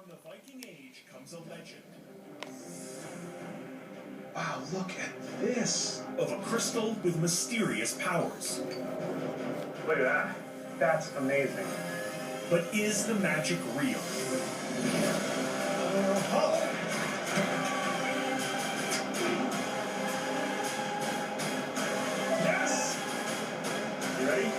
From the Viking Age comes a legend. Wow, look at this. Of a crystal with mysterious powers. Look at that. That's amazing. But is the magic real? Yes! You ready?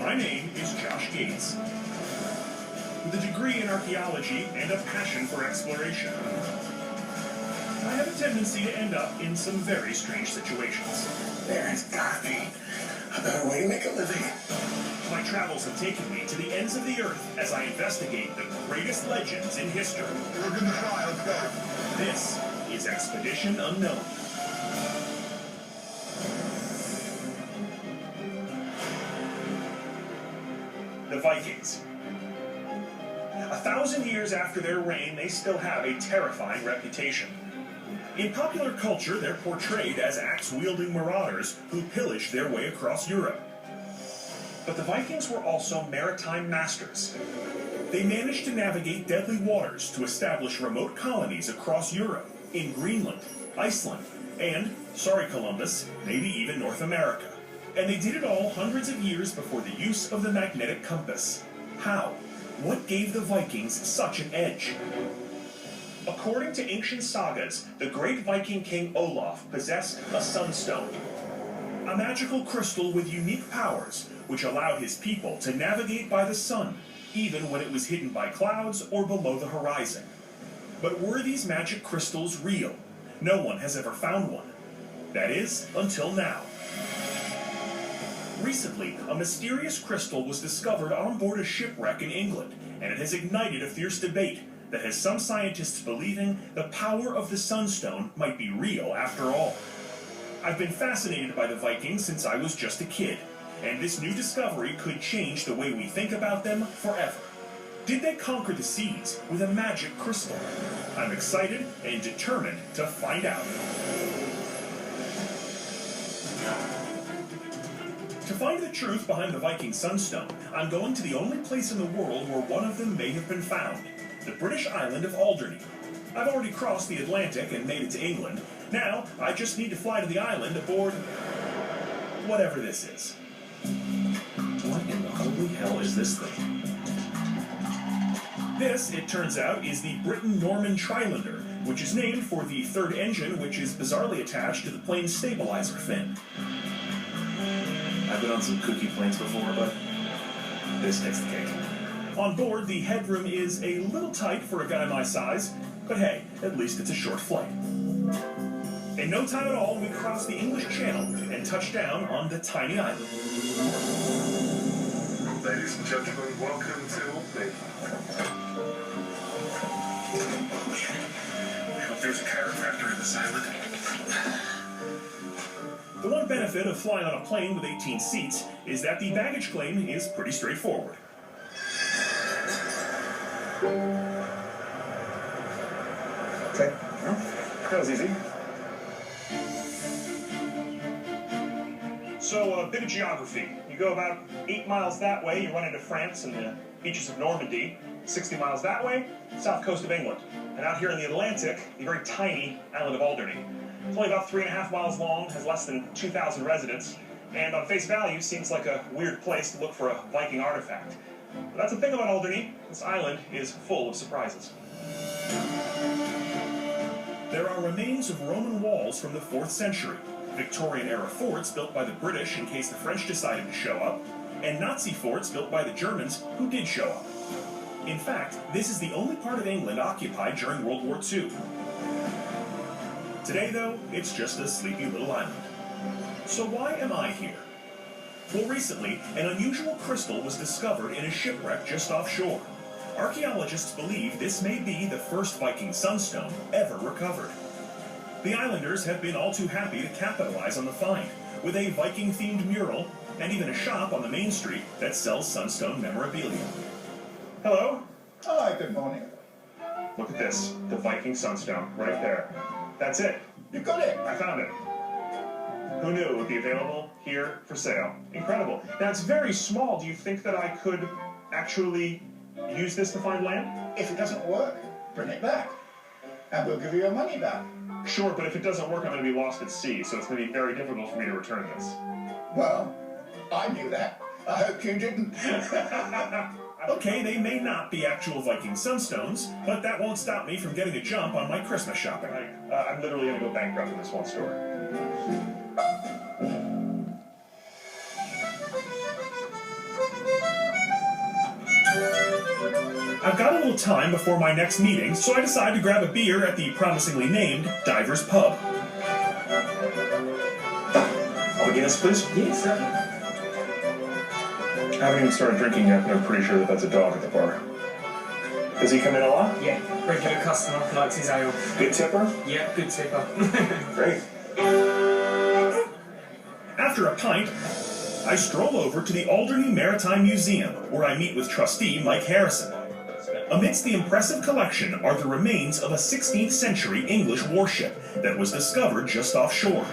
My name is Josh Gates, with a degree in archaeology and a passion for exploration. I have a tendency to end up in some very strange situations. There's gotta be a better way to make a living. My travels have taken me to the ends of the earth as I investigate the greatest legends in history. We're gonna try, let's go. This is Expedition Unknown. The Vikings. 1,000 years after their reign, they still have a terrifying reputation. In popular culture, they're portrayed as axe-wielding marauders who pillaged their way across Europe. But the Vikings were also maritime masters. They managed to navigate deadly waters to establish remote colonies across Europe, in Greenland, Iceland, and, sorry Columbus, maybe even North America. And they did it all hundreds of years before the use of the magnetic compass. How? What gave the Vikings such an edge? According to ancient sagas, the great Viking king Olaf possessed a sunstone, a magical crystal with unique powers which allowed his people to navigate by the sun, even when it was hidden by clouds or below the horizon. But were these magic crystals real? No one has ever found one. That is, until now. Recently, a mysterious crystal was discovered on board a shipwreck in England, and it has ignited a fierce debate that has some scientists believing the power of the sunstone might be real after all. I've been fascinated by the Vikings since I was just a kid, and this new discovery could change the way we think about them forever. Did they conquer the seas with a magic crystal? I'm excited and determined to find out. To find the truth behind the Viking Sunstone, I'm going to the only place in the world where one of them may have been found, the British island of Alderney. I've already crossed the Atlantic and made it to England. Now, I just need to fly to the island aboard whatever this is. What in the holy hell is this thing? This, it turns out, is the Britten-Norman Trilander, which is named for the third engine, which is bizarrely attached to the plane's stabilizer fin. I've been on some kooky planes before, but this takes the cake. On board, the headroom is a little tight for a guy my size, but hey, at least it's a short flight. In no time at all, we crossed the English Channel and touched down on the tiny island. Ladies and gentlemen, welcome to Alderney. I hope there's a chiropractor in this island. The one benefit of flying on a plane with 18 seats is that the baggage claim is pretty straightforward. Okay. That was easy. So, a bit of geography. You go about 8 miles that way, you run into France and the beaches of Normandy. 60 miles that way, south coast of England. And out here in the Atlantic, the very tiny island of Alderney. It's only about 3.5 miles long, has less than 2,000 residents, and on face value seems like a weird place to look for a Viking artifact. But that's the thing about Alderney, this island is full of surprises. There are remains of Roman walls from the 4th century, Victorian-era forts built by the British in case the French decided to show up, and Nazi forts built by the Germans who did show up. In fact, this is the only part of England occupied during World War II. Today, though, it's just a sleepy little island. So why am I here? Well, recently, an unusual crystal was discovered in a shipwreck just offshore. Archaeologists believe this may be the first Viking sunstone ever recovered. The islanders have been all too happy to capitalize on the find, with a Viking-themed mural and even a shop on the main street that sells sunstone memorabilia. Hello? Hi, good morning. Look at this, the Viking sunstone, right there. That's it. You got it. I found it. Who knew it would be available here for sale? Incredible. Now, it's very small. Do you think that I could actually use this to find land? If it doesn't work, bring it back. And we'll give you your money back. Sure, but if it doesn't work, I'm going to be lost at sea, so it's going to be very difficult for me to return this. Well, I knew that. I hope you didn't. Okay, they may not be actual Viking sunstones, but that won't stop me from getting a jump on my Christmas shopping. I'm literally going to go bankrupt in this one store. I've got a little time before my next meeting, so I decide to grab a beer at the promisingly named Divers Pub. A Guinness, please? Yes, sir. I haven't even started drinking yet, but I'm pretty sure that that's a dog at the bar. Does he come in a lot? Yeah, regular customer, likes his ale. Good tipper? Yeah, good tipper. Great. After a pint, I stroll over to the Alderney Maritime Museum, where I meet with trustee Mike Harrison. Amidst the impressive collection are the remains of a 16th century English warship that was discovered just offshore.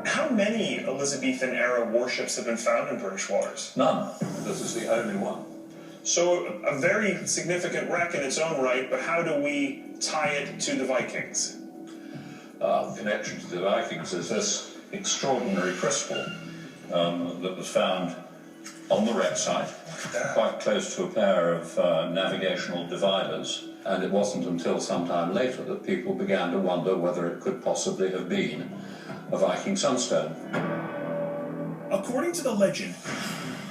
How many Elizabethan-era warships have been found in British waters? None. This is the only one. So, a very significant wreck in its own right, but how do we tie it to the Vikings? The connection to the Vikings is this extraordinary crystal that was found on the wreck site, quite close to a pair of navigational dividers. And it wasn't until some time later that people began to wonder whether it could possibly have been a Viking sunstone. According to the legend,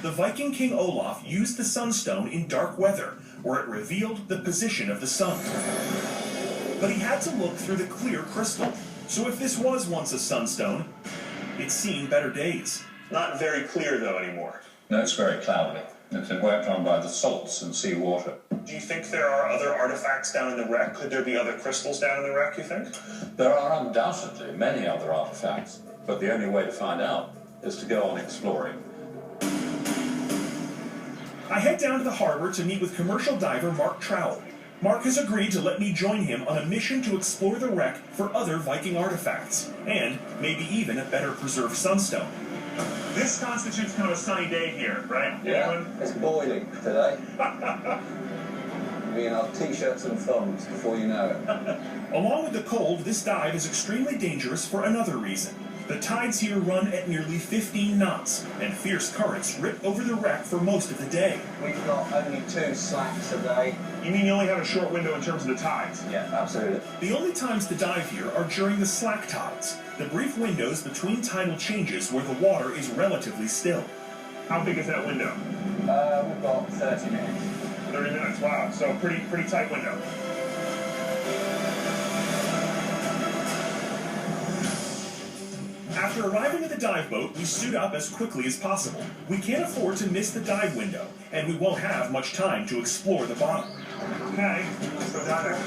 the Viking King Olaf used the sunstone in dark weather, where it revealed the position of the sun. But he had to look through the clear crystal, so if this was once a sunstone, it's seen better days. Not very clear, though, anymore. No, it's very cloudy. It's been worked on by the salts in sea water. Do you think there are other artifacts down in the wreck? Could there be other crystals down in the wreck, you think? There are undoubtedly many other artifacts, but the only way to find out is to go on exploring. I head down to the harbor to meet with commercial diver Mark Trowell. Mark has agreed to let me join him on a mission to explore the wreck for other Viking artifacts, and maybe even a better preserved sunstone. This constitutes kind of a sunny day here, right? Yeah, it's boiling today. We're in our t-shirts and thongs before you know it. Along with the cold, this dive is extremely dangerous for another reason. The tides here run at nearly 15 knots, and fierce currents rip over the wreck for most of the day. We've got only 2 slacks a day. You mean you only have a short window in terms of the tides? Yeah, absolutely. The only times to dive here are during the slack tides, the brief windows between tidal changes where the water is relatively still. How big is that window? We've got 30 minutes. 30 minutes, wow. So pretty tight window. After arriving at the dive boat, we suit up as quickly as possible. We can't afford to miss the dive window, and we won't have much time to explore the bottom. Okay, let's go down there.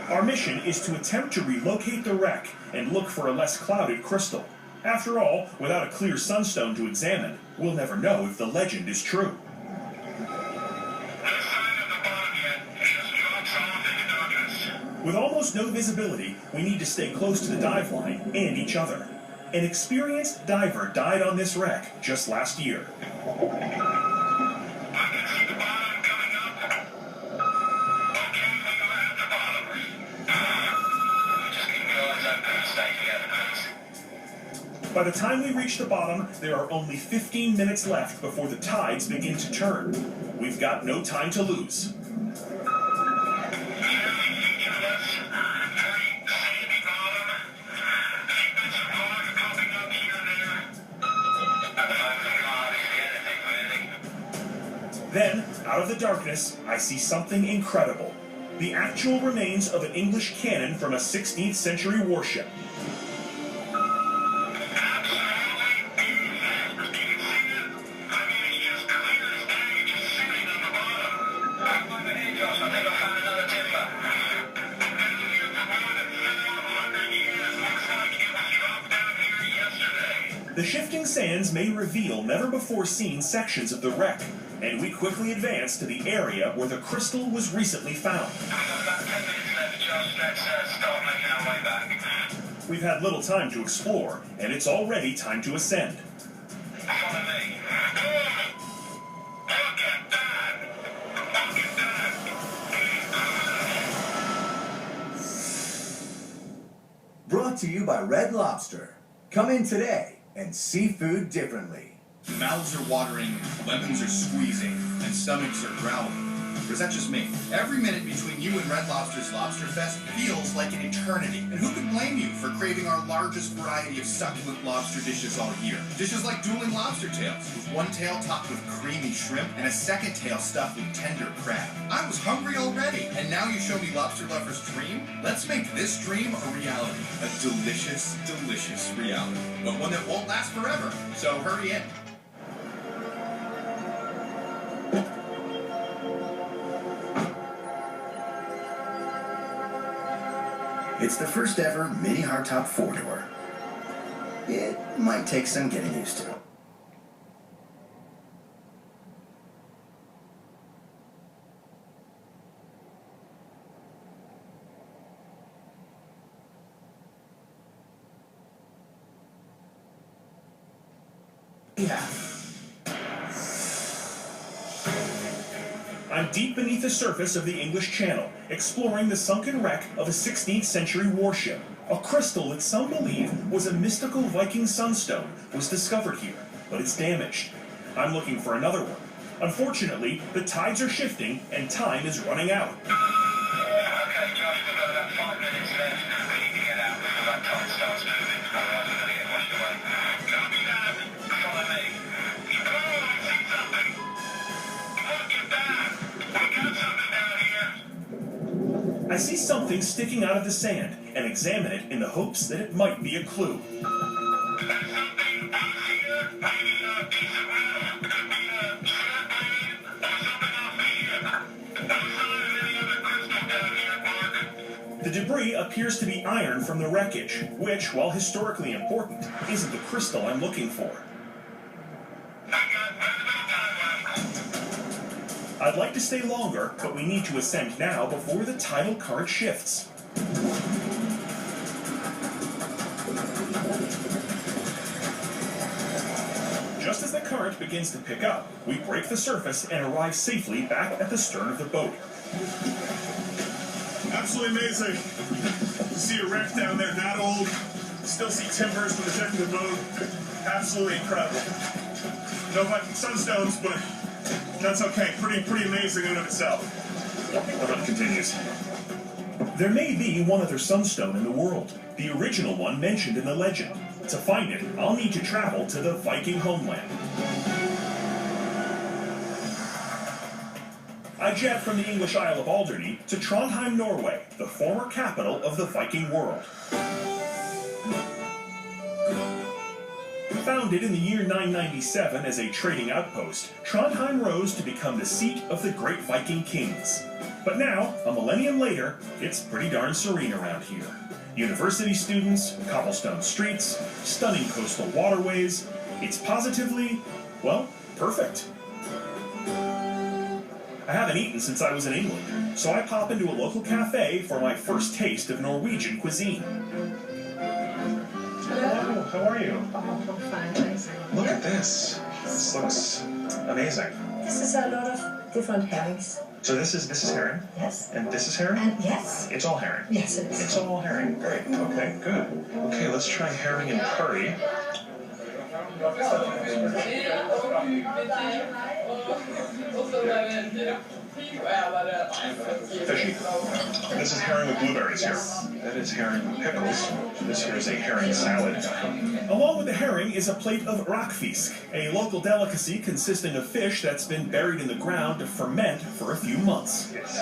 Our mission is to attempt to relocate the wreck and look for a less clouded crystal. After all, without a clear sunstone to examine, we'll never know if the legend is true. With almost no visibility, we need to stay close to the dive line and each other. An experienced diver died on this wreck just last year. By the time we reach the bottom, there are only 15 minutes left before the tides begin to turn. We've got no time to lose. Then, out of the darkness, I see something incredible. The actual remains of an English cannon from a 16th century warship. The shifting sands may reveal never-before-seen sections of the wreck, and we quickly advanced to the area where the crystal was recently found. We've had little time to explore, and it's already time to ascend. Follow me. Look at that! Look at that! Brought to you by Red Lobster. Come in today and see food differently. Mouths are watering, lemons are squeezing, and stomachs are growling. Or is that just me? Every minute between you and Red Lobster's Lobster Fest feels like an eternity. And who could blame you for craving our largest variety of succulent lobster dishes all year? Dishes like dueling lobster tails, with one tail topped with creamy shrimp and a second tail stuffed with tender crab. I was hungry already, and now you show me Lobster Lover's dream? Let's make this dream a reality. A delicious, delicious reality. But one that won't last forever. So hurry in. It's the first ever mini hardtop 4-door. It might take some getting used to. Yeah. I'm deep beneath the surface of the English Channel, exploring the sunken wreck of a 16th century warship. A crystal that some believe was a mystical Viking sunstone was discovered here, but it's damaged. I'm looking for another one. Unfortunately, the tides are shifting and time is running out. Okay, Josh, we've got about 5 minutes left. We need to get out before that tide starts moving. Otherwise, we're going to get washed away. Copy that. Follow me. Oh, I see something. Look at that. We got something down here. I see something sticking out of the sand and examine it in the hopes that it might be a clue. There's something out here. Maybe a piece of metal. Could be a trampoline or something off here. No sign of any other crystal down here, Mark. The debris appears to be iron from the wreckage, which, while historically important, isn't the crystal I'm looking for. I'd like to stay longer, but we need to ascend now before the tidal current shifts. Just as the current begins to pick up, we break the surface and arrive safely back at the stern of the boat. Absolutely amazing. To see a wreck down there that old, still see timbers from the deck of the boat. Absolutely incredible. No Viking sunstones, but that's okay. Pretty amazing in and of itself. The hunt continues. There may be one other sunstone in the world, the original one mentioned in the legend. To find it, I'll need to travel to the Viking homeland. I jet from the English Isle of Alderney to Trondheim, Norway, the former capital of the Viking world. Founded in the year 997 as a trading outpost, Trondheim rose to become the seat of the great Viking kings. But now, a millennium later, it's pretty darn serene around here. University students, cobblestone streets, stunning coastal waterways. It's positively, well, perfect. I haven't eaten since I was in England, so I pop into a local cafe for my first taste of Norwegian cuisine. Hello, how are you? Oh, fine, thanks. Look at this. This looks amazing. This is a lot of different herrings. So this is herring? Yes. And this is herring? And yes. It's all herring? Yes, it is. It's all herring. Great. Okay, good. Okay, let's try herring and curry. Fishy. This is herring with blueberries here. That is herring with pickles. This here is a herring salad. Along with the herring is a plate of rakfisk, a local delicacy consisting of fish that's been buried in the ground to ferment for a few months. Yes.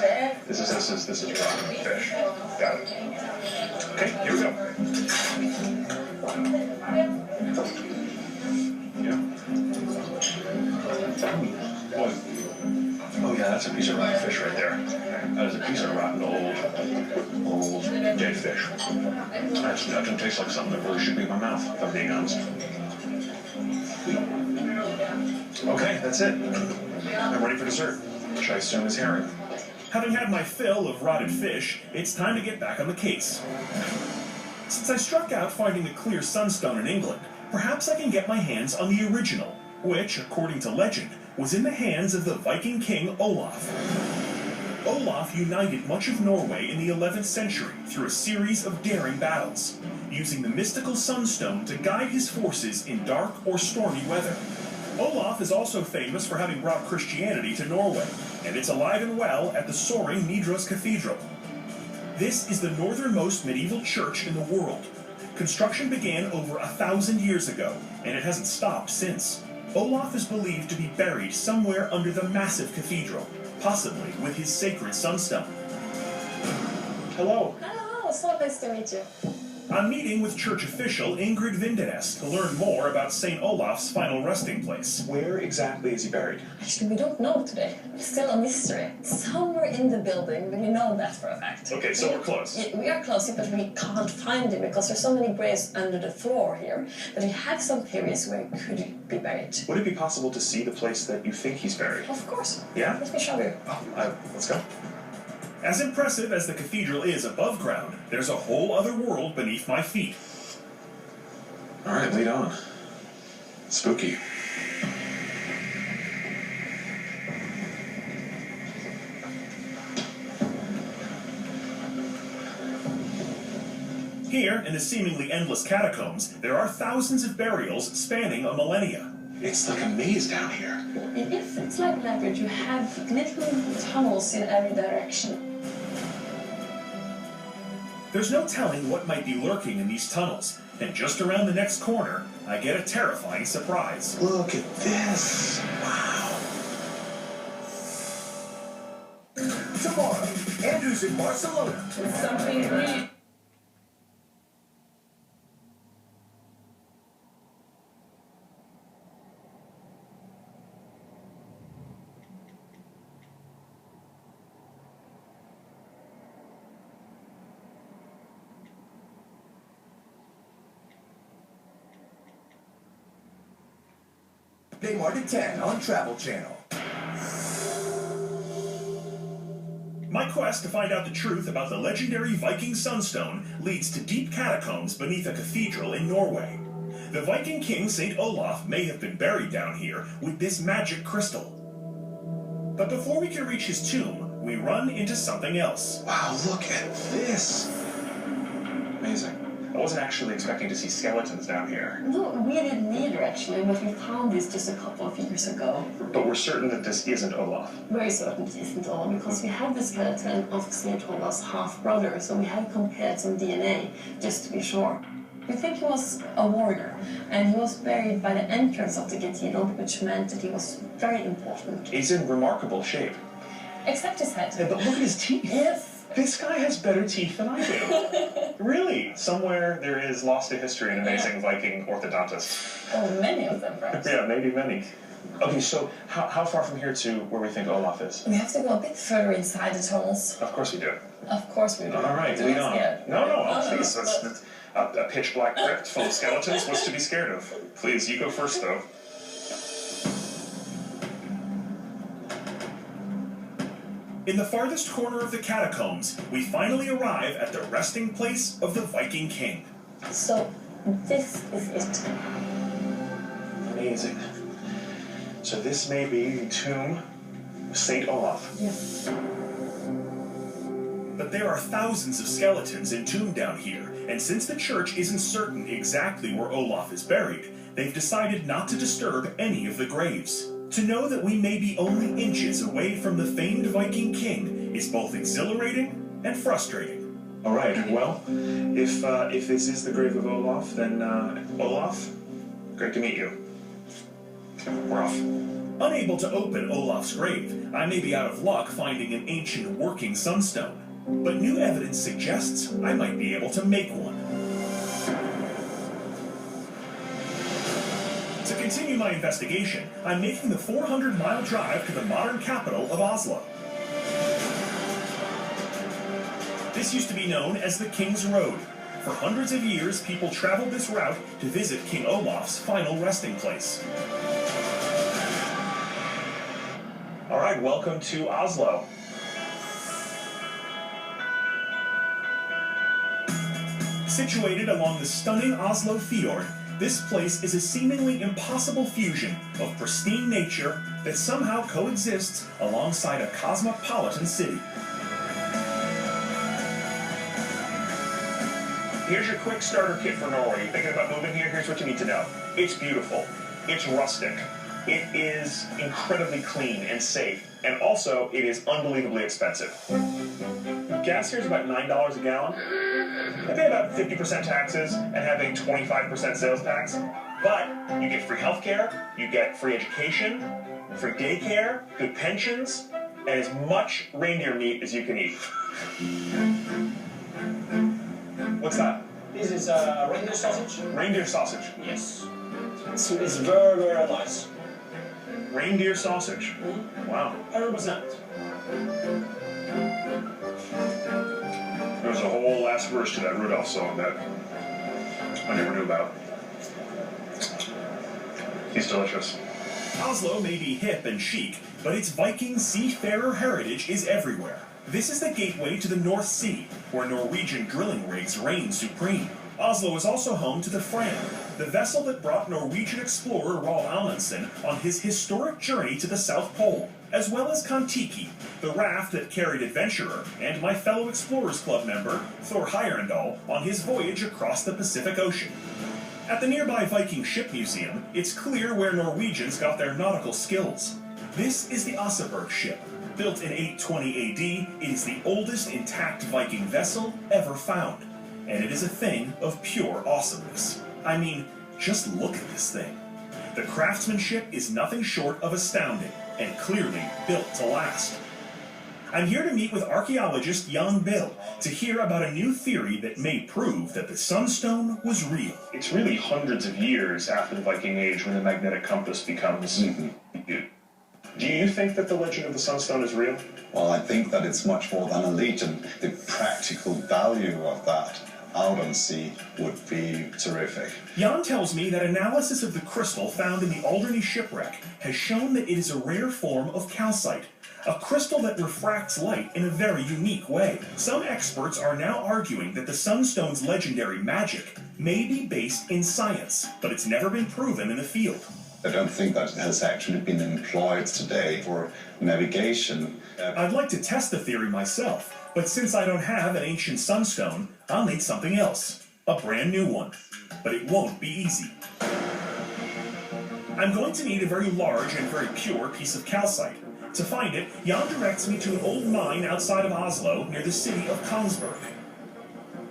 This is rotten fish. Got it. Okay, here we go. Yeah. Boy. Oh yeah, that's a piece of rotten fish right there. That is a piece of rotten old dead fish. That doesn't taste like something that really should be in my mouth, if I'm being honest. Okay, that's it. I'm ready for dessert, which I assume is herring. Having had my fill of rotted fish, it's time to get back on the case. Since I struck out finding a clear sunstone in England, perhaps I can get my hands on the original, which, according to legend, was in the hands of the Viking king Olaf. Olaf united much of Norway in the 11th century through a series of daring battles, using the mystical sunstone to guide his forces in dark or stormy weather. Olaf is also famous for having brought Christianity to Norway, and it's alive and well at the soaring Nidaros Cathedral. This is the northernmost medieval church in the world. Construction began over 1,000 years ago, and it hasn't stopped since. Olaf is believed to be buried somewhere under the massive cathedral, possibly with his sacred sunstone. Hello. Hello, so nice to meet you. I'm meeting with church official Ingrid Vindenes to learn more about St. Olaf's final resting place. Where exactly is he buried? Actually, we don't know today. It's still a mystery. Somewhere in the building, but we know that for a fact. Okay, so we're close. Yeah, we are close, but we can't find him because there's so many graves under the floor here. But we have some theories where he could be buried. Would it be possible to see the place that you think he's buried? Of course. Yeah? Let me show you. Let's go. As impressive as the cathedral is above ground, there's a whole other world beneath my feet. All right, lead on. Spooky. Here, in the seemingly endless catacombs, there are thousands of burials spanning a millennia. It's like a maze down here. It is. It's like a labyrinth. You have little tunnels in every direction. There's no telling what might be lurking in these tunnels, and just around the next corner, I get a terrifying surprise. Look at this. Wow. Tomorrow, Andrew's in Barcelona. It's something new. Daymar at 10 on Travel Channel. My quest to find out the truth about the legendary Viking Sunstone leads to deep catacombs beneath a cathedral in Norway. The Viking king St. Olaf may have been buried down here with this magic crystal. But before we can reach his tomb, we run into something else. Wow, look at this. Amazing. I wasn't actually expecting to see skeletons down here. No, we didn't either, actually, but we found this just a couple of years ago. But we're certain that this isn't Olaf. Very certain it isn't Olaf, because we have the skeleton of St. Olaf's half-brother, so we have compared some DNA, just to be sure. We think he was a warrior, and he was buried by the entrance of the cathedral, which meant that he was very important. He's in remarkable shape. Except his head. But look at his teeth. Yes. This guy has better teeth than I do. Really? Somewhere there is lost to history an amazing Viking orthodontist. Oh, many of them, perhaps. Yeah, maybe many. Okay, so how far from here to where we think Olaf is? We have to go a bit further inside the tunnels. Of course we do. Of course we do. All right, lead on. No, please. That's a pitch black crypt full of skeletons. What's to be scared of? Please, you go first, though. In the farthest corner of the catacombs, we finally arrive at the resting place of the Viking king. So, this is it. Amazing. So this may be the tomb of St. Olaf. Yes. But there are thousands of skeletons entombed down here, and since the church isn't certain exactly where Olaf is buried, they've decided not to disturb any of the graves. To know that we may be only inches away from the famed Viking king is both exhilarating and frustrating. All right, well, if this is the grave of Olaf, then Olaf, great to meet you. We're off. Unable to open Olaf's grave, I may be out of luck finding an ancient working sunstone, but new evidence suggests I might be able to make one. To continue my investigation, I'm making the 400-mile drive to the modern capital of Oslo. This used to be known as the King's Road. For hundreds of years, people traveled this route to visit King Olaf's final resting place. right, welcome to Oslo. Situated along the stunning Oslo Fjord, this place is a seemingly impossible fusion of pristine nature that somehow coexists alongside a cosmopolitan city. Here's your quick starter kit for Norway. You're thinking about moving here? Here's what you need to know. It's beautiful. It's rustic. It is incredibly clean and safe. And also, it is unbelievably expensive. Gas here is about $9 a gallon. I pay about 50% taxes and have a 25% sales tax. But you get free healthcare, you get free education, free daycare, good pensions, and as much reindeer meat as you can eat. What's that? This is reindeer sausage. Reindeer sausage. Yes. It's very, very nice. Reindeer sausage. Wow. 100%. There's a whole last verse to that Rudolph song that I never knew about. He's delicious. Oslo may be hip and chic, but its Viking seafarer heritage is everywhere. This is the gateway to the North Sea, where Norwegian drilling rigs reign supreme. Oslo is also home to the Fram, the vessel that brought Norwegian explorer Roald Amundsen on his historic journey to the South Pole, as well as Kon-Tiki, the raft that carried adventurer and my fellow Explorers Club member, Thor Heyerdahl, on his voyage across the Pacific Ocean. At the nearby Viking Ship Museum, it's clear where Norwegians got their nautical skills. This is the Oseberg ship. Built in 820 AD, it is the oldest intact Viking vessel ever found. And it is a thing of pure awesomeness. I mean, just look at this thing. The craftsmanship is nothing short of astounding, and clearly built to last. I'm here to meet with archaeologist Jan Bill to hear about a new theory that may prove that the Sunstone was real. It's really hundreds of years after the Viking Age when the magnetic compass becomes... Do you think that the legend of the Sunstone is real? Well, I think that it's much more than a legend. The practical value of that out on sea would be terrific. Jan tells me that analysis of the crystal found in the Alderney shipwreck has shown that it is a rare form of calcite, a crystal that refracts light in a very unique way. Some experts are now arguing that the Sunstone's legendary magic may be based in science, but it's never been proven in the field. I don't think that it has actually been employed today for navigation. I'd like to test the theory myself, but since I don't have an ancient sunstone, I'll need something else. A brand new one. But it won't be easy. I'm going to need a very large and very pure piece of calcite. To find it, Jan directs me to an old mine outside of Oslo near the city of Kongsberg.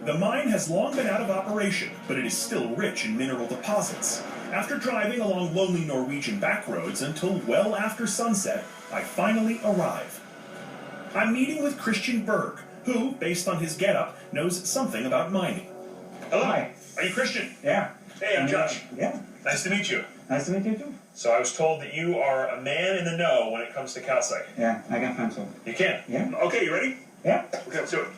The mine has long been out of operation, but it is still rich in mineral deposits. After driving along lonely Norwegian backroads until well after sunset, I finally arrive. I'm meeting with Christian Berg, who, based on his getup, knows something about mining. Hello. Hi. Are you Christian? Yeah. Hey, I'm Josh. Yeah. Nice to meet you. Nice to meet you too. So I was told that you are a man in the know when it comes to calcite. Yeah, I can find some. You can? Yeah. Okay, you ready? Yeah. Okay, let's do it.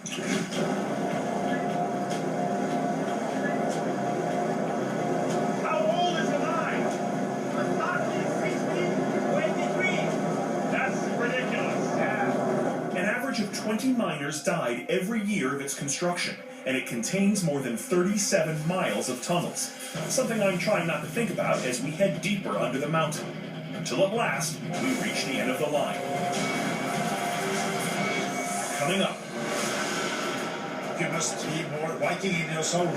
How old is the mine? 1623. That's ridiculous. Yeah. An average of 20 miners died every year of its construction, and it contains more than 37 miles of tunnels. Something I'm trying not to think about as we head deeper under the mountain. Until at last, we reach the end of the line. Coming up. You must be more Viking in your soul.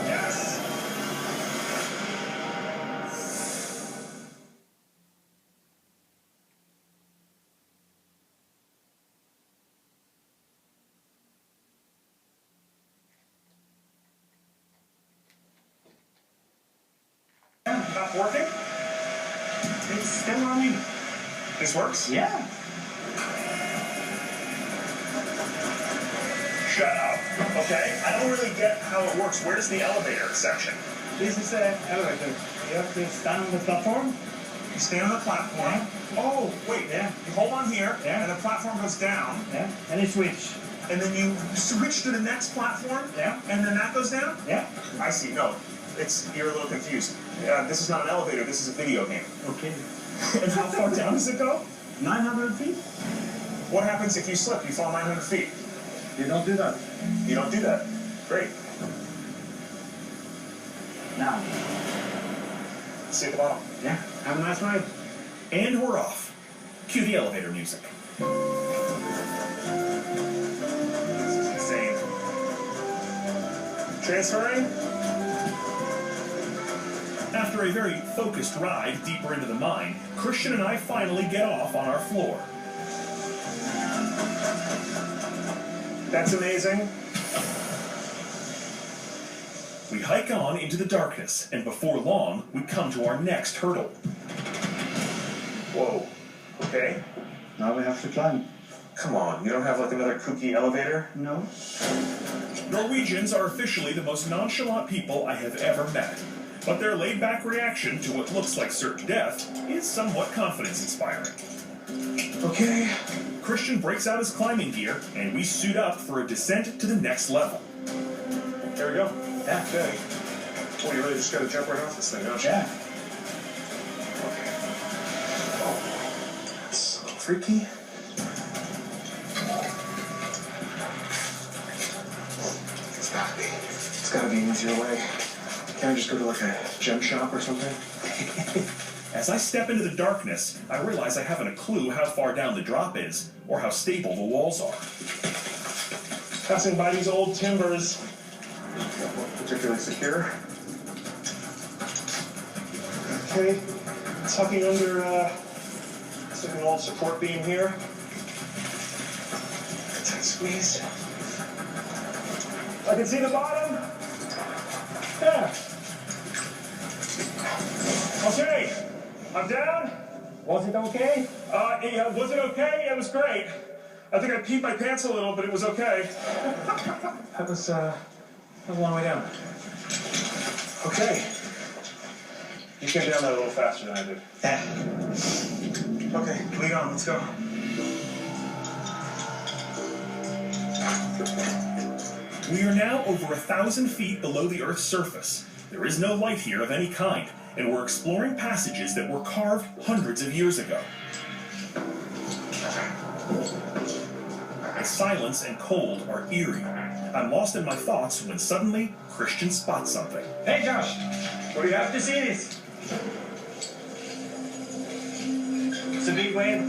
Yes! Not working? It's still running. This works? Yeah. Shut up. Okay, I don't really get how it works. Where's the elevator section? This is an elevator. You have to stand on the platform. You stand on the platform. Oh, wait. Yeah. You hold on here, Yeah. and the platform goes down, Yeah. And it switch. and then you switch to the next platform, Yeah. and then that goes down? Yeah. I see. No, you're a little confused. This is not an elevator. This is a video game. Okay. And how far down does it go? 900 feet? What happens if you slip? You fall 900 feet. You don't do that. You don't do that. Great. Now. See you at the bottom. Yeah. Have a nice ride. And we're off. Cue the elevator music. This is insane. Transferring? After a very focused ride deeper into the mine, Christian and I finally get off on our floor. That's amazing. We hike on into the darkness, and before long, we come to our next hurdle. Whoa. Okay. Now we have to climb. Come on, you don't have like another kooky elevator? No. Norwegians are officially the most nonchalant people I have ever met, but their laid-back reaction to what looks like certain death is somewhat confidence-inspiring. Okay. Christian breaks out his climbing gear, and we suit up for a descent to the next level. There we go. Yeah. Okay. Well, you really just gotta jump right off this thing, don't you? Yeah. Okay. Oh. That's a little freaky. It's gotta be an easier way. Can't I just go to like a gem shop or something? As I step into the darkness, I realize I haven't a clue how far down the drop is, or how stable the walls are. Passing by these old timbers. Not particularly secure. Okay. Tucking under, it's like an old support beam here. Tight squeeze. I can see the bottom. Yeah. Okay. I'm down. Was it okay? Yeah, was it okay? It was great. I think I peed my pants a little, but it was okay. That was a long way down. Okay. You came down that a little faster than I did. Yeah. Okay, lead on, let's go. We are now over 1,000 feet below the Earth's surface. There is no light here of any kind, and we're exploring passages that were carved hundreds of years ago. The silence and cold are eerie. I'm lost in my thoughts when suddenly Christian spots something. Hey, Josh. What do you have to see this? It's a big wave.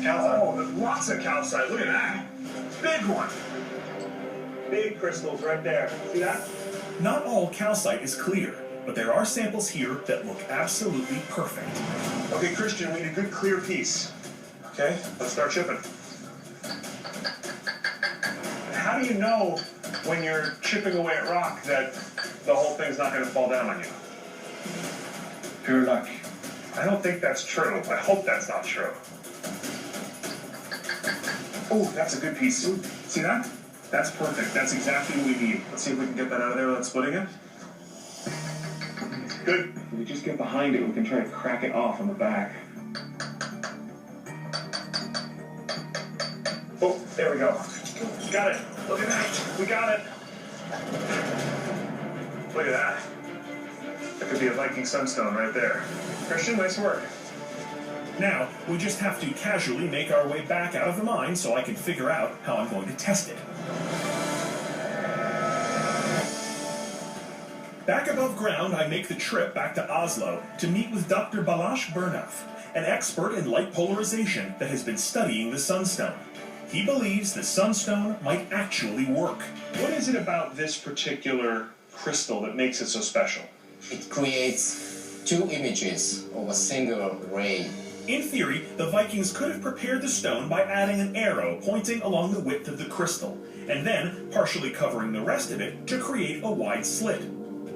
Calcite. Oh, there's lots of calcite. Look at that. Big one. Big crystals right there. See that? Not all calcite is clear, but there are samples here that look absolutely perfect. Okay, Christian, we need a good clear piece. Okay, let's start chipping. How do you know when you're chipping away at rock that the whole thing's not going to fall down on you? Pure luck. I don't think that's true. I hope that's not true. Oh, that's a good piece. See that? That's perfect. That's exactly what we need. Let's see if we can get that out of there without splitting it. Good. If we just get behind it, we can try to crack it off on the back. Oh, there we go. Got it. Look at that. We got it. Look at that. That could be a Viking sunstone right there. Christian, nice work. Now, we just have to casually make our way back out of the mine so I can figure out how I'm going to test it. Back above ground, I make the trip back to Oslo to meet with Dr. Balázs Bernov, an expert in light polarization that has been studying the sunstone. He believes the sunstone might actually work. What is it about this particular crystal that makes it so special? It creates two images of a single ray. In theory, the Vikings could have prepared the stone by adding an arrow pointing along the width of the crystal, and then partially covering the rest of it to create a wide slit.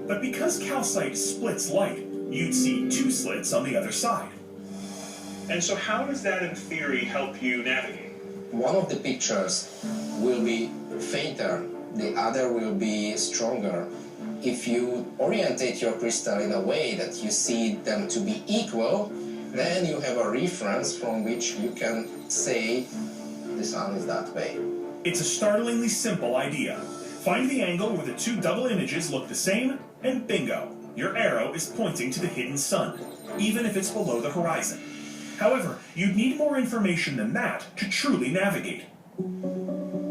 But because calcite splits light, you'd see two slits on the other side. And so how does that, in theory, help you navigate? One of the pictures will be fainter, the other will be stronger. If you orientate your crystal in a way that you see them to be equal, then you have a reference from which you can say the sun is that way. It's a startlingly simple idea. Find the angle where the two double images look the same, and bingo, your arrow is pointing to the hidden sun, even if it's below the horizon. However, you'd need more information than that to truly navigate.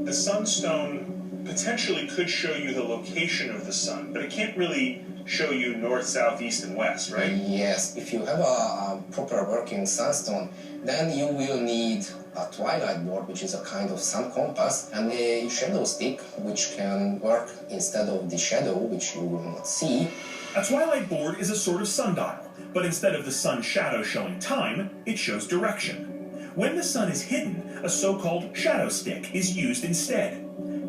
The sunstone potentially could show you the location of the sun, but it can't really show you north, south, east, and west, right? Yes, if you have a proper working sunstone, then you will need a twilight board, which is a kind of sun compass, and a shadow stick, which can work instead of the shadow, which you will not see. A twilight board is a sort of sundial, but instead of the sun's shadow showing time, it shows direction. When the sun is hidden, a so-called shadow stick is used instead.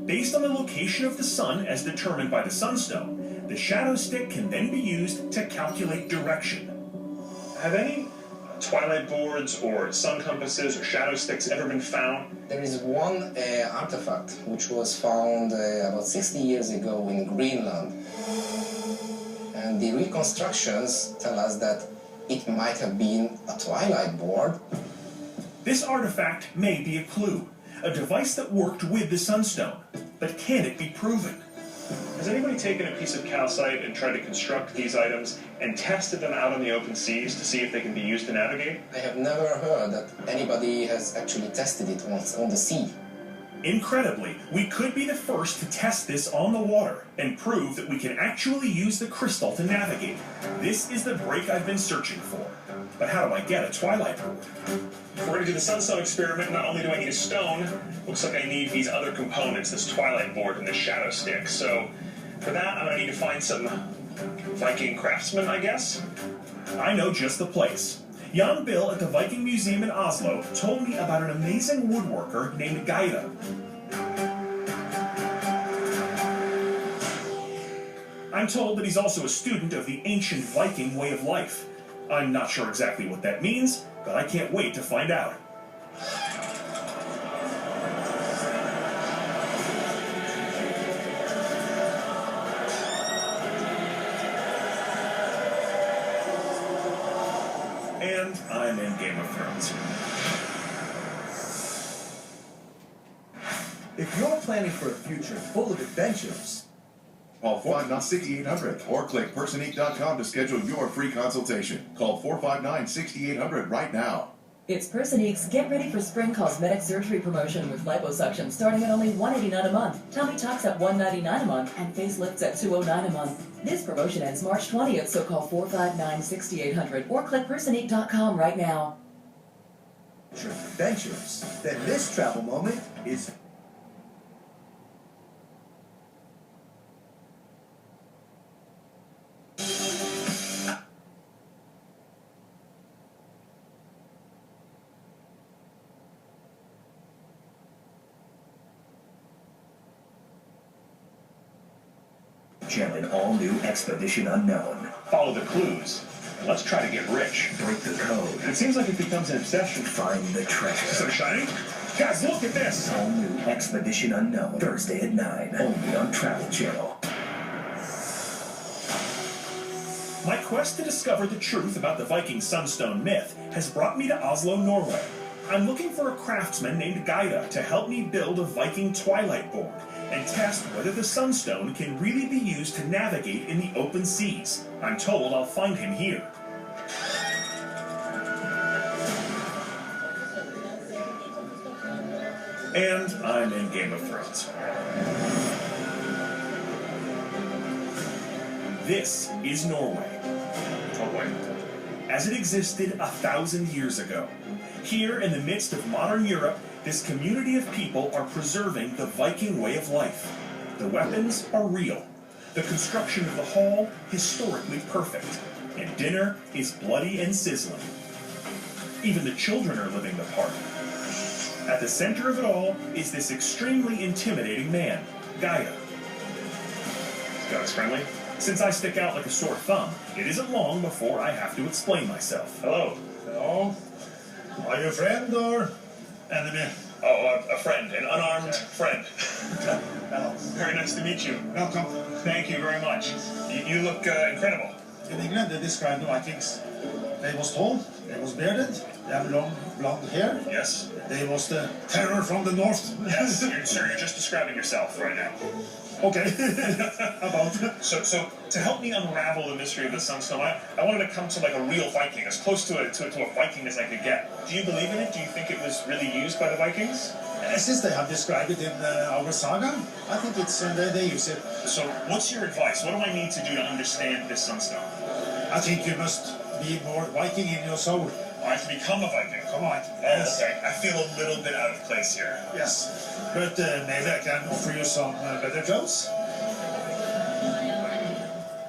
Based on the location of the sun as determined by the sunstone, the shadow stick can then be used to calculate direction. Have any twilight boards or sun compasses or shadow sticks ever been found? There is one artifact which was found about 60 years ago in Greenland. And the reconstructions tell us that it might have been a twilight board. This artifact may be a clue, a device that worked with the sunstone. But can it be proven? Has anybody taken a piece of calcite and tried to construct these items and tested them out on the open seas to see if they can be used to navigate? I have never heard that anybody has actually tested it once on the sea. Incredibly, we could be the first to test this on the water and prove that we can actually use the crystal to navigate. This is the break I've been searching for. But how do I get a twilight board? If we're going to do the sunstone experiment, not only do I need a stone, looks like I need these other components, this twilight board and this shadow stick. So for that, I'm going to need to find some Viking craftsmen, I guess. I know just the place. Jan Bill at the Viking Museum in Oslo told me about an amazing woodworker named Geida. I'm told that he's also a student of the ancient Viking way of life. I'm not sure exactly what that means, but I can't wait to find out. And I'm in Game of Thrones. If you're planning for a future full of adventures, call 459-6800 or click Personique.com to schedule your free consultation. Call 459-6800 right now. It's Personique's Get Ready for Spring Cosmetic Surgery promotion with liposuction starting at only $189 a month, tummy tucks at $199 a month, and facelifts at $209 a month. This promotion ends March 20th, so call 459-6800 or click Personique.com right now. Adventures, then this travel moment is... An all-new Expedition Unknown. Follow the clues. Let's try to get rich. Break the code. It seems like it becomes an obsession. Find the treasure. So shiny? Guys, look at this! All-new Expedition Unknown. Thursday at 9. Only on Travel Channel. My quest to discover the truth about the Viking Sunstone myth has brought me to Oslo, Norway. I'm looking for a craftsman named Geida to help me build a Viking twilight board and test whether the sunstone can really be used to navigate in the open seas. I'm told I'll find him here. And I'm in Game of Thrones. This is Norway. As it existed 1,000 years ago. Here, in the midst of modern Europe, this community of people are preserving the Viking way of life. The weapons are real. The construction of the hall, historically perfect. And dinner is bloody and sizzling. Even the children are living the part. At the center of it all is this extremely intimidating man, Geida. Guys friendly? Since I stick out like a sore thumb, it isn't long before I have to explain myself. Hello. Hello. Are you a friend or enemy? Oh, a friend, an unarmed friend. Hello. Very nice to meet you. Welcome. Thank you very much. You look incredible. In England, they describe the Vikings. They was tall, they was bearded, they have long blonde hair. Yes. They was the terror from the north. Yes, you're just describing yourself right now. Okay. About. So to help me unravel the mystery of the Sunstone, I wanted to come to like a real Viking, as close to a Viking as I could get. Do you believe in it? Do you think it was really used by the Vikings? Since they have described it in our saga, I think it's they use it. So what's your advice? What do I need to do to understand this Sunstone? I think you must be more Viking in your soul. I have to become a Viking. Come on. Yes. Okay. I feel a little bit out of place here. Yes. But maybe I can offer you some better clothes.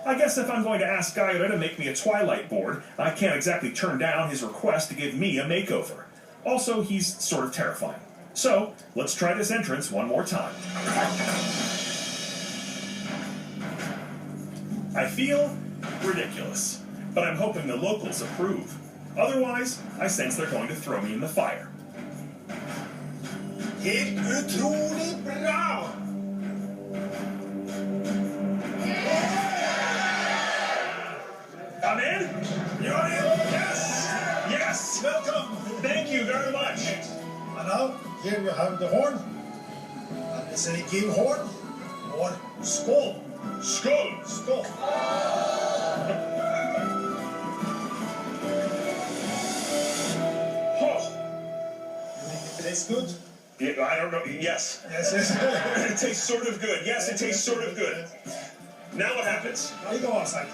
I guess if I'm going to ask Gaira to make me a Twilight board, I can't exactly turn down his request to give me a makeover. Also, he's sort of terrifying. So, let's try this entrance one more time. I feel ridiculous, but I'm hoping the locals approve. Otherwise, I sense they're going to throw me in the fire. Helt utroligt bra! Come in? You're in? Yes! Yes! Welcome! Thank you very much! And now, here you have the horn. And they say give horn or skål. Skål! Skål. It tastes good? Yeah, I don't know. Yes. Yes, yes. It tastes sort of good. Yes, it tastes sort of good. Now what happens? Now you go outside.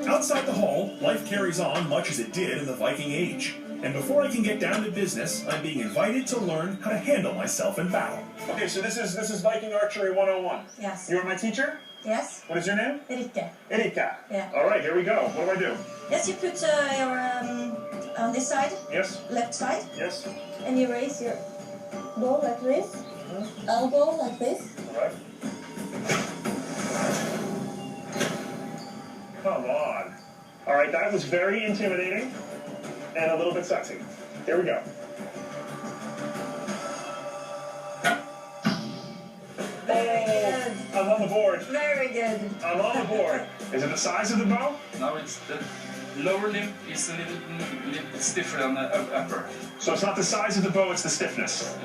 Outside the hall, life carries on much as it did in the Viking Age. And before I can get down to business, I'm being invited to learn how to handle myself in battle. Okay, so this is Viking Archery 101. Yes. You're my teacher? Yes. What is your name? Erika. Erika. Yeah. All right, here we go. What do I do? Yes, you put your on this side. Yes. Left side. Yes. And you raise your bow like this. Elbow like this. All right. Come on. All right, that was very intimidating and a little bit sexy. Here we go. Very good. I'm on the board. Very good. I'm on the board. Is it the size of the bow? No, it's the lower limb is a little stiffer than the upper. So it's not the size of the bow, it's the stiffness.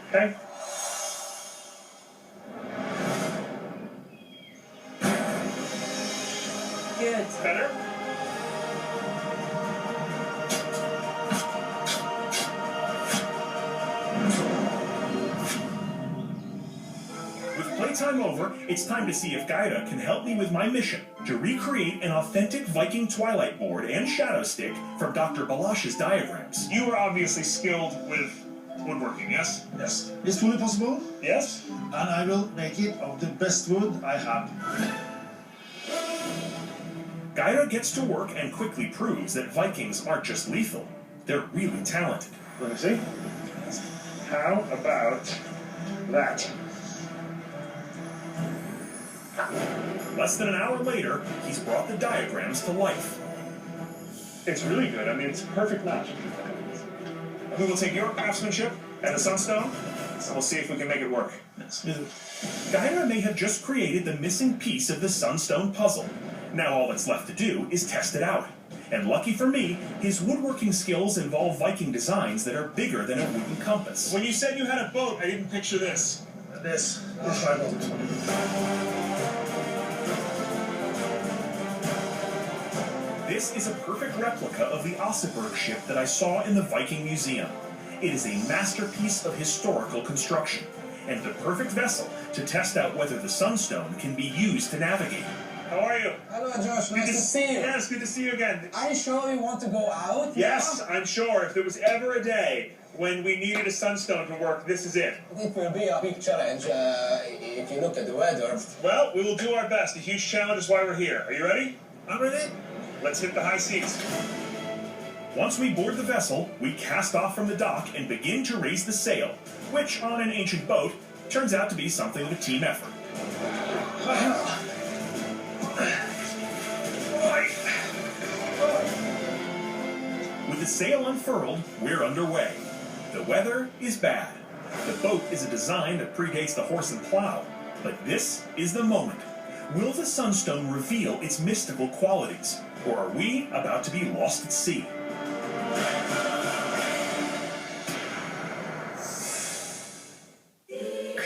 Okay. Good. Better? With playtime over, it's time to see if Gaira can help me with my mission to recreate an authentic Viking Twilight board and shadow stick from Dr. Balash's diagrams. You are obviously skilled with woodworking, yes? Yes. It's fully possible. Yes? And I will make it of the best wood I have. Gaira gets to work and quickly proves that Vikings aren't just lethal, they're really talented. Let me see. How about that? Less than an hour later, he's brought the diagrams to life. It's really good. I mean, it's a perfect match. We will take your craftsmanship and the Sunstone, and we'll see if we can make it work. Gaira may have just created the missing piece of the Sunstone puzzle. Now all that's left to do is test it out. And lucky for me, his woodworking skills involve Viking designs that are bigger than a wooden compass. When you said you had a boat, I didn't picture this. This is my boat. This is a perfect replica of the Oseberg ship that I saw in the Viking Museum. It is a masterpiece of historical construction, and the perfect vessel to test out whether the Sunstone can be used to navigate. How are you? Hello, Josh. Nice to see you. Yes, good to see you again. Are you sure you want to go out? Yes, I'm sure. If there was ever a day when we needed a Sunstone to work, this is it. It will be a big challenge if you look at the weather. Well, we will do our best. A huge challenge is why we're here. Are you ready? I'm ready. Let's hit the high seas. Once we board the vessel, we cast off from the dock and begin to raise the sail, which, on an ancient boat, turns out to be something of a team effort. With the sail unfurled, we're underway. The weather is bad. The boat is a design that predates the horse and plow. But this is the moment. Will the Sunstone reveal its mystical qualities, or are we about to be lost at sea?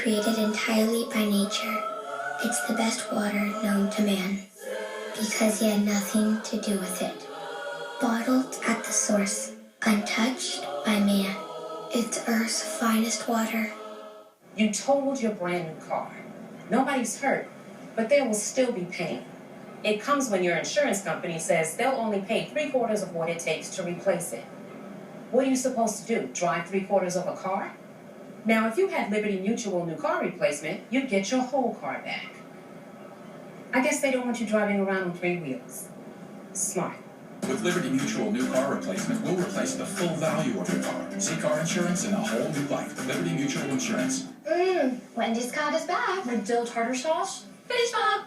created entirely by nature. It's the best water known to man, because he had nothing to do with it. Bottled at the source, untouched by man. It's Earth's finest water. You totaled your brand new car. Nobody's hurt, but there will still be pain. It comes when your insurance company says they'll only pay 3/4 of what it takes to replace it. What are you supposed to do, drive 3/4 of a car? Now, if you had Liberty Mutual new car replacement, you'd get your whole car back. I guess they don't want you driving around on 3 wheels. Smart. With Liberty Mutual new car replacement, we'll replace the full value of your car. See car insurance in a whole new light. Liberty Mutual Insurance. Wendy's card is back. With dill tartar sauce? Fish Bob.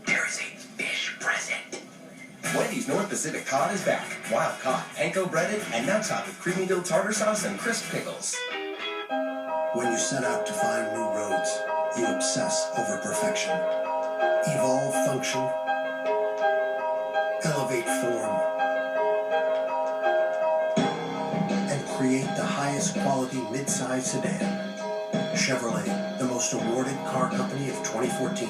There's a fish present. Wendy's North Pacific cod is back. Wild caught, panko breaded, and now topped with creamy dill tartar sauce and crisp pickles. When you set out to find new roads, you obsess over perfection. Evolve function. Elevate form. And create the highest quality mid-size sedan. Chevrolet, the most awarded car company of 2014.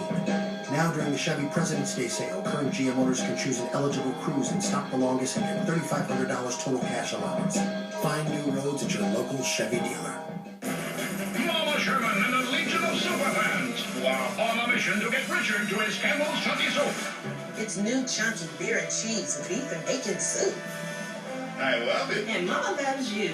Now during the Chevy President's Day sale, current GM owners can choose an eligible cruise and stop the longest and get $3,500 total cash allowance. Find new roads at your local Chevy dealer. Mama Sherman and a legion of superfans who are on a mission to get Richard to his Campbell's Chunky Soup. It's new chunky beer and cheese, beef and bacon soup. I love it. And Mama loves you.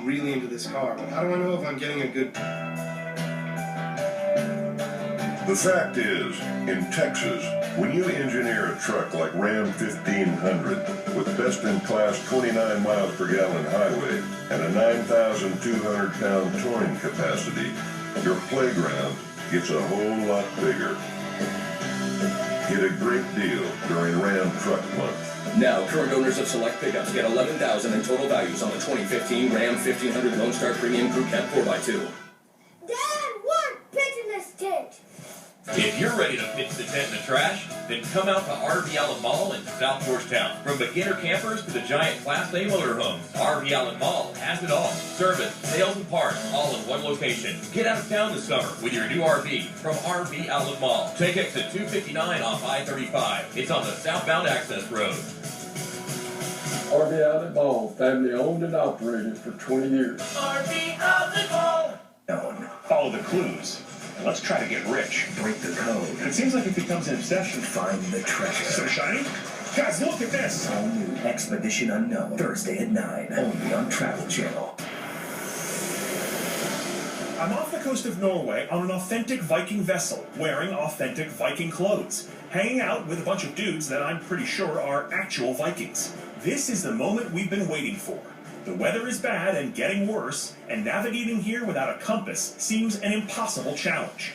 Really into this car, but how do I know if I'm getting a good... The fact is, in Texas, when you engineer a truck like Ram 1500 with best-in-class 29 miles per gallon highway and a 9,200-pound towing capacity, your playground gets a whole lot bigger. Get a great deal during Ram Truck Month. Now, current owners of select pickups get $11,000 in total values on the 2015 Ram 1500 Lone Star Premium Crew Cab 4x2. Dad, we're pitching this tent. If you're ready to pitch the tent in the trash, then come out to RV Outlet Mall in South Georgetown. From beginner campers to the giant Class A motorhomes, RV Outlet Mall has it all. Service, sales, and parts, all in one location. Get out of town this summer with your new RV from RV Outlet Mall. Take exit 259 off I-35. It's on the southbound access road. RV Outlet Mall, family owned and operated for 20 years. RV Outlet Mall. Follow the clues. Let's try to get rich. Break the code. It seems like it becomes an obsession. Find the treasure. So shiny? Guys, look at this! All new Expedition Unknown. Thursday at 9. Only on Travel Channel. I'm off the coast of Norway on an authentic Viking vessel, wearing authentic Viking clothes, hanging out with a bunch of dudes that I'm pretty sure are actual Vikings. This is the moment we've been waiting for. The weather is bad and getting worse, and navigating here without a compass seems an impossible challenge.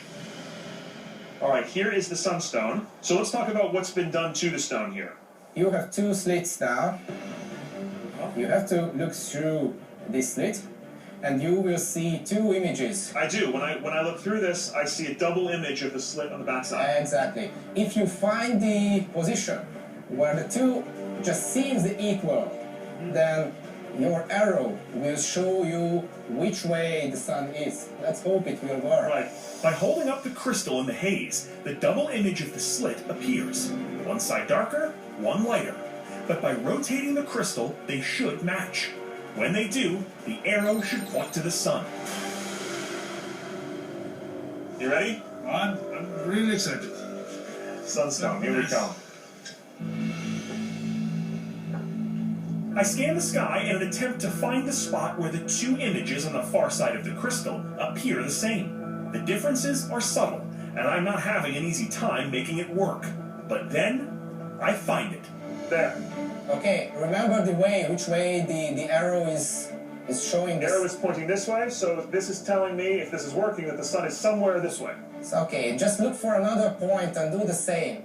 All right, here is the sunstone. So let's talk about what's been done to the stone here. You have 2 slits now. You have to look through this slit, and you will see 2 images. I do. When I look through this, I see a double image of the slit on the backside. Exactly. If you find the position where the 2 just seems equal, then your arrow will show you which way the sun is. Let's hope it will work. Right. By holding up the crystal in the haze, the double image of the slit appears. One side darker, one lighter. But by rotating the crystal, they should match. When they do, the arrow should point to the sun. You ready? I'm really excited. Sunstone, here we come. I scan the sky in an attempt to find the spot where the 2 images on the far side of the crystal appear the same. The differences are subtle, and I'm not having an easy time making it work. But then, I find it. There. Okay, remember the way, which way the arrow is showing The this? arrow is pointing this way, so this is telling me, if this is working, that the sun is somewhere this way. Okay, just look for another point and do the same.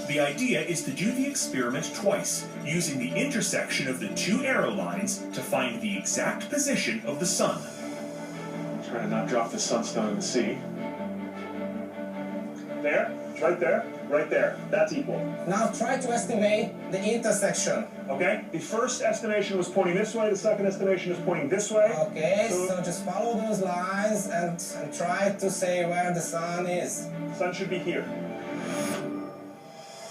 The idea is to do the experiment twice, using the intersection of the two arrow lines to find the exact position of the sun. Try to not drop the sunstone in the sea. There, it's right there, right there. That's equal. Now try to estimate the intersection. Okay? The first estimation was pointing this way, the second estimation is pointing this way. Okay, so just follow those lines and try to say where the sun is. The sun should be here.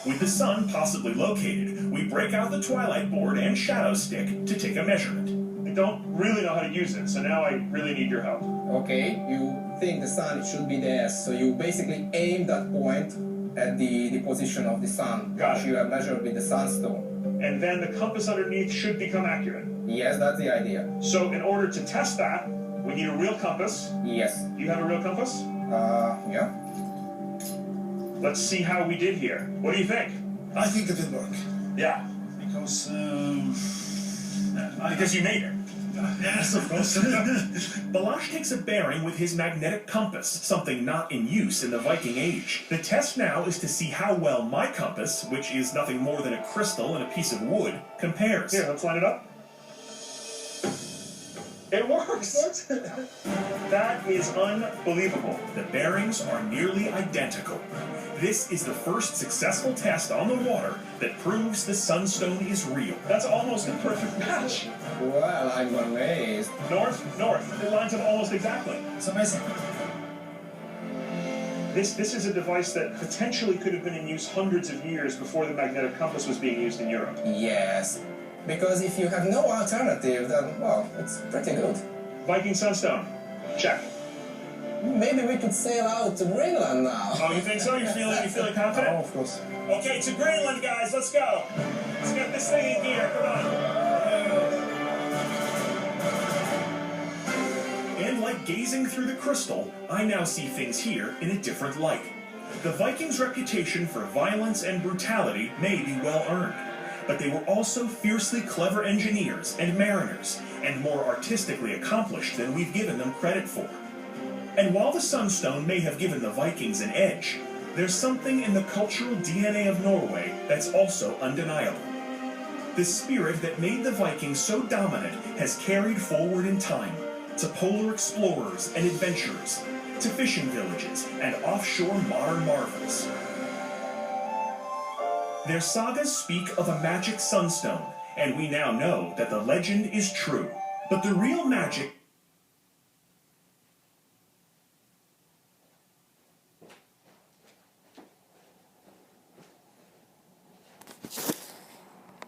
With the sun possibly located, we break out the twilight board and shadow stick to take a measurement. I don't really know how to use it, so now I really need your help. Okay, you think the sun should be there, so you basically aim that point at the position of the sun, which you have measured with the sunstone. And then the compass underneath should become accurate. Yes, that's the idea. So in order to test that, we need a real compass. Yes. You have a real compass? Yeah. Let's see how we did here. What do you think? I think it will work. Yeah. Because you made it. Yes, of course. Balázs takes a bearing with his magnetic compass, something not in use in the Viking Age. The test now is to see how well my compass, which is nothing more than a crystal and a piece of wood, compares. Here, let's line it up. It works! That is unbelievable. The bearings are nearly identical. This is the first successful test on the water that proves the sunstone is real. That's almost a perfect match. Well, I'm amazed. North. It lines up almost exactly. It's amazing. This is a device that potentially could have been in use hundreds of years before the magnetic compass was being used in Europe. Yes. Because if you have no alternative, then, well, it's pretty good. Viking sunstone. Check. Maybe we could sail out to Greenland now. Oh, you think so? You feeling confident? Oh, of course. Okay, to Greenland, guys. Let's go. Let's get this thing in gear. Come on. And like gazing through the crystal, I now see things here in a different light. The Vikings' reputation for violence and brutality may be well earned, but they were also fiercely clever engineers and mariners, and more artistically accomplished than we've given them credit for. And while the Sunstone may have given the Vikings an edge, there's something in the cultural DNA of Norway that's also undeniable. The spirit that made the Vikings so dominant has carried forward in time, to polar explorers and adventurers, to fishing villages and offshore modern marvels. Their sagas speak of a magic sunstone, and we now know that the legend is true. But the real magic